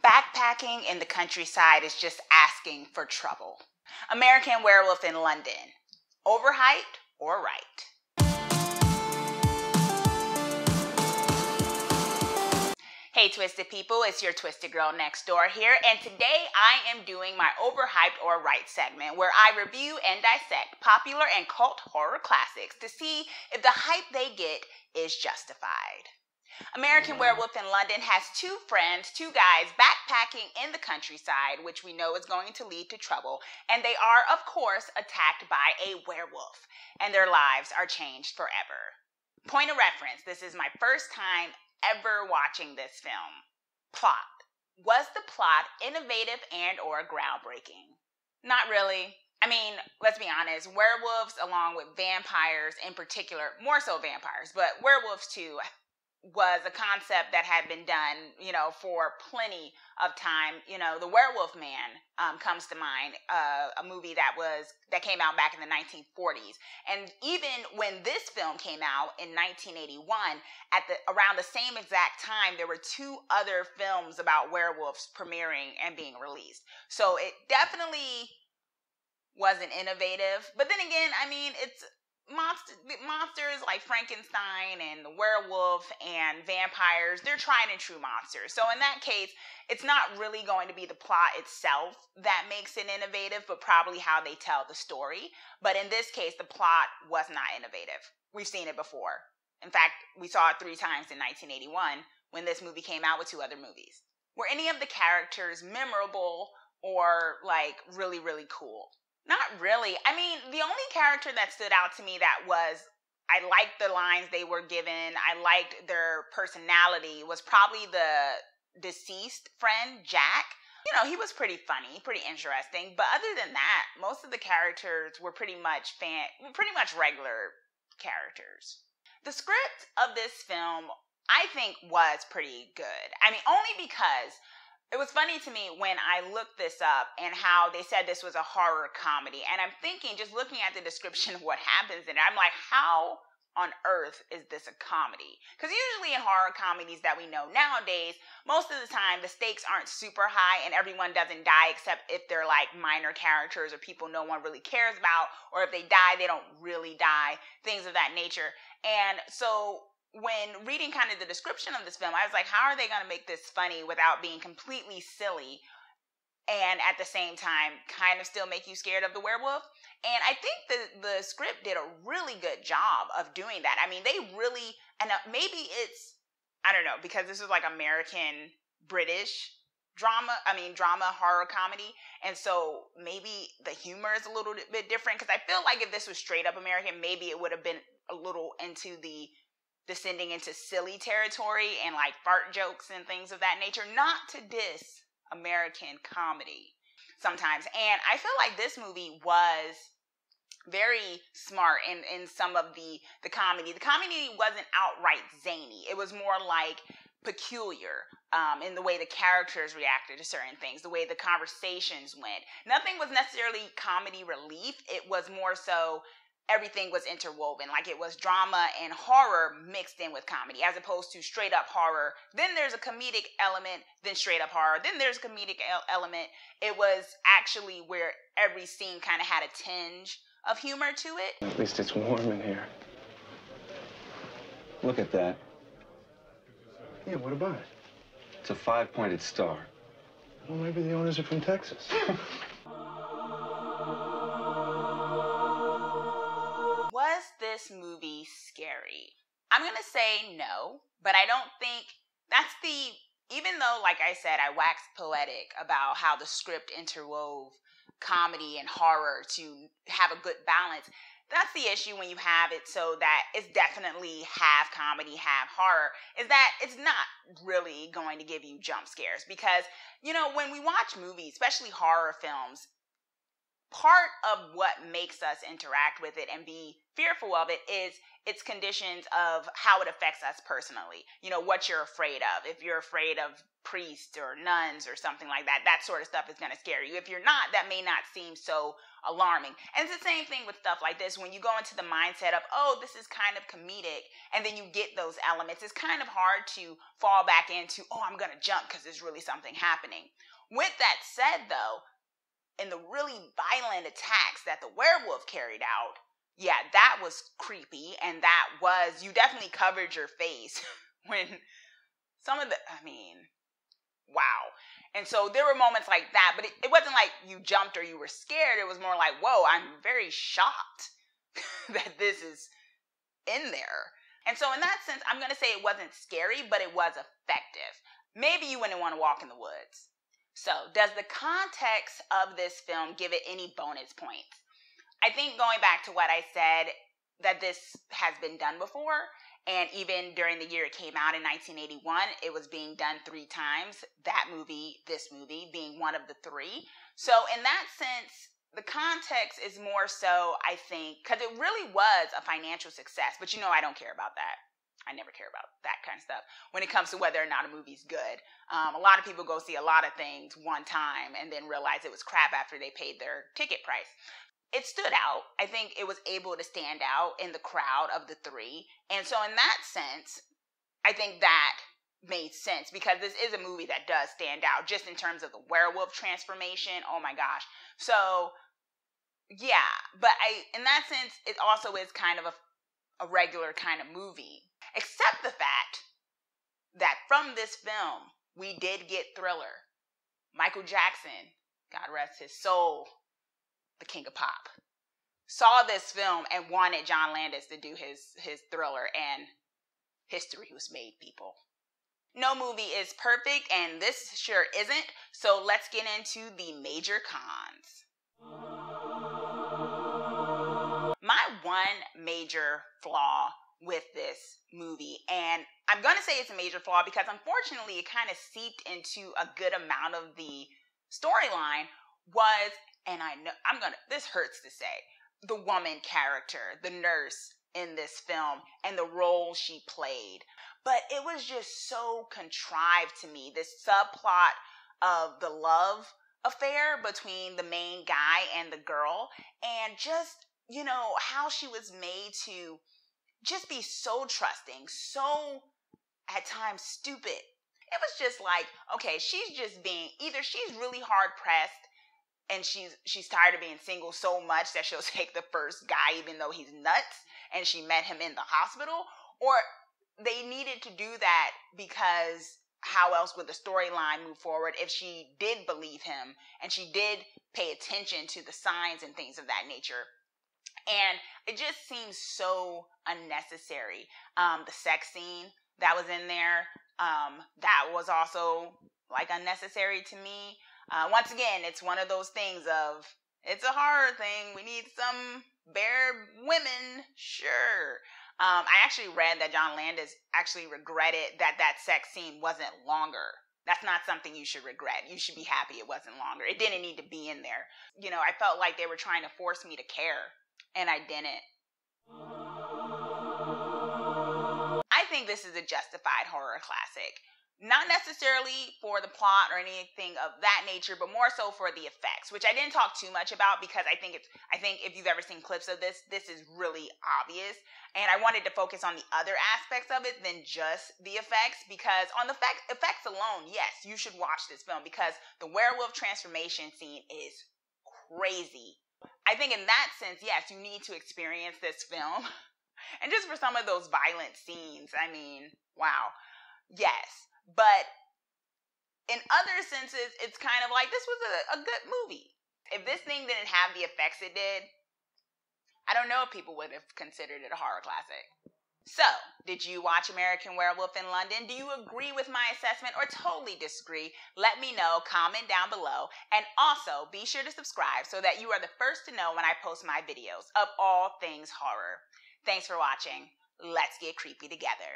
Backpacking in the countryside is just asking for trouble. American Werewolf in London. Overhyped or right? Hey Twisted people, it's your Twisted Girl next door here, and today I am doing my Overhyped or Right segment where I review and dissect popular and cult horror classics to see if the hype they get is justified. American Werewolf in London has two friends, two guys, backpacking in the countryside, which we know is going to lead to trouble, and they are, of course, attacked by a werewolf, and their lives are changed forever. Point of reference, this is my first time ever watching this film. Plot. Was the plot innovative and or groundbreaking? Not really. I mean, let's be honest, werewolves along with vampires in particular, more so vampires, but werewolves too, was a concept that had been done, for plenty of time. The Werewolf Man comes to mind, a movie that came out back in the 1940s. And even when this film came out in 1981, around the same exact time, there were two other films about werewolves premiering and being released. So it definitely wasn't innovative. But then again, I mean, it's monsters like Frankenstein and the werewolf and vampires, they're tried and true monsters. So in that case, it's not really going to be the plot itself that makes it innovative, but probably how they tell the story. But in this case, the plot was not innovative. We've seen it before. In fact, we saw it 3 times in 1981 when this movie came out with 2 other movies. Were any of the characters memorable or like really, really cool? Not really. I mean, the only character that stood out to me I liked the lines they were given, I liked their personality, was probably the deceased friend, Jack. He was pretty funny, pretty interesting. But other than that, most of the characters were pretty much regular characters. The script of this film, I think, was pretty good. I mean, only because it was funny to me when I looked this up and how they said this was a horror comedy. And I'm thinking, just looking at the description of what happens in it, I'm like, how on earth is this a comedy? Because usually in horror comedies that we know nowadays, most of the time the stakes aren't super high and everyone doesn't die except if they're like minor characters or people no one really cares about, or if they die, they don't really die, things of that nature. And so when reading kind of the description of this film, I was like, how are they going to make this funny without being completely silly and at the same time kind of still make you scared of the werewolf? And I think the script did a really good job of doing that. I mean, they really, and maybe it's, I don't know, because this is like American British drama horror comedy, and so maybe the humor is a little bit different, because I feel like if this was straight up American, maybe it would have been a little descending into silly territory and like fart jokes and things of that nature, not to diss American comedy sometimes. And I feel like this movie was very smart in some of the comedy. The comedy wasn't outright zany. It was more like peculiar in the way the characters reacted to certain things, the way the conversations went. Nothing was necessarily comedy relief. It was more so everything was interwoven, like it was drama and horror mixed in with comedy, as opposed to straight up horror. Then there's a comedic element, then straight up horror, then there's a comedic element. It was actually where every scene kind of had a tinge of humor to it. At least it's warm in here. Look at that. Yeah, what about it? It's a 5-pointed star. Well, maybe the owners are from Texas. Was this movie scary? I'm going to say no, but I don't think even though, like I said, I waxed poetic about how the script interwove comedy and horror to have a good balance, that's the issue when you have it so that it's definitely half comedy, half horror, is that it's not really going to give you jump scares. Because, when we watch movies, especially horror films, part of what makes us interact with it and be fearful of it is it's conditions of how it affects us personally. You know, what you're afraid of. If you're afraid of priests or nuns or something like that, that sort of stuff is going to scare you. If you're not, that may not seem so alarming. And it's the same thing with stuff like this. When you go into the mindset of, oh, this is kind of comedic, and then you get those elements, it's kind of hard to fall back into, oh, I'm going to jump because there's really something happening. With that said, though, in the really violent attacks that the werewolf carried out, yeah, that was creepy, and that was, you definitely covered your face when some of the, wow. And so there were moments like that, but it wasn't like you jumped or you were scared. It was more like, whoa, I'm very shocked that this is in there. And so in that sense, I'm going to say it wasn't scary, but it was effective. Maybe you wouldn't want to walk in the woods. So does the context of this film give it any bonus points? I think going back to what I said, that this has been done before, and even during the year it came out in 1981, it was being done 3 times, that movie, this movie, being one of the 3. So in that sense, the context is more so, I think, because it really was a financial success, but you know I don't care about that. I never care about that kind of stuff when it comes to whether or not a movie's good. A lot of people go see a lot of things one time and then realize it was crap after they paid their ticket price. It stood out. I think it was able to stand out in the crowd of the 3. And so in that sense, I think that made sense because this is a movie that does stand out just in terms of the werewolf transformation. Oh my gosh. So yeah, but in that sense, it also is kind of a regular kind of movie, except the fact that from this film, we did get Thriller. Michael Jackson, God rest his soul, the king of pop, saw this film and wanted John Landis to do his Thriller, and history was made, people. No movie is perfect, and this sure isn't, so let's get into the major cons. My one major flaw with this movie, and I'm going to say it's a major flaw because unfortunately it kind of seeped into a good amount of the storyline, was, and I know this hurts to say, the woman character, the nurse in this film, and the role she played. But it was just so contrived to me, this subplot of the love affair between the main guy and the girl, and just, you know, how she was made to just be so trusting, so at times stupid. It was just like, okay, she's just being, either she's really hard pressed and she's tired of being single so much that she'll take the first guy even though he's nuts and she met him in the hospital, or they needed to do that because how else would the storyline move forward if she did believe him and she did pay attention to the signs and things of that nature. And it just seems so unnecessary. The sex scene that was in there, that was also like unnecessary to me. Once again, it's one of those things of, it's a horror thing. We need some bare women. Sure. I actually read that John Landis actually regretted that sex scene wasn't longer. That's not something you should regret. You should be happy it wasn't longer. It didn't need to be in there. You know, I felt like they were trying to force me to care, and I didn't. I think this is a justified horror classic. Not necessarily for the plot or anything of that nature, but more so for the effects, which I didn't talk too much about because I think if you've ever seen clips of this is really obvious. And I wanted to focus on the other aspects of it than just the effects, because on the effects alone, yes, you should watch this film because the werewolf transformation scene is crazy. I think in that sense, yes, you need to experience this film. And just for some of those violent scenes, I mean, wow. Yes. But in other senses, it's kind of like this was a good movie. If this thing didn't have the effects it did, I don't know if people would have considered it a horror classic. So, did you watch American Werewolf in London? Do you agree with my assessment or totally disagree? Let me know, comment down below. And also, be sure to subscribe so that you are the first to know when I post my videos of all things horror. Thanks for watching. Let's get creepy together.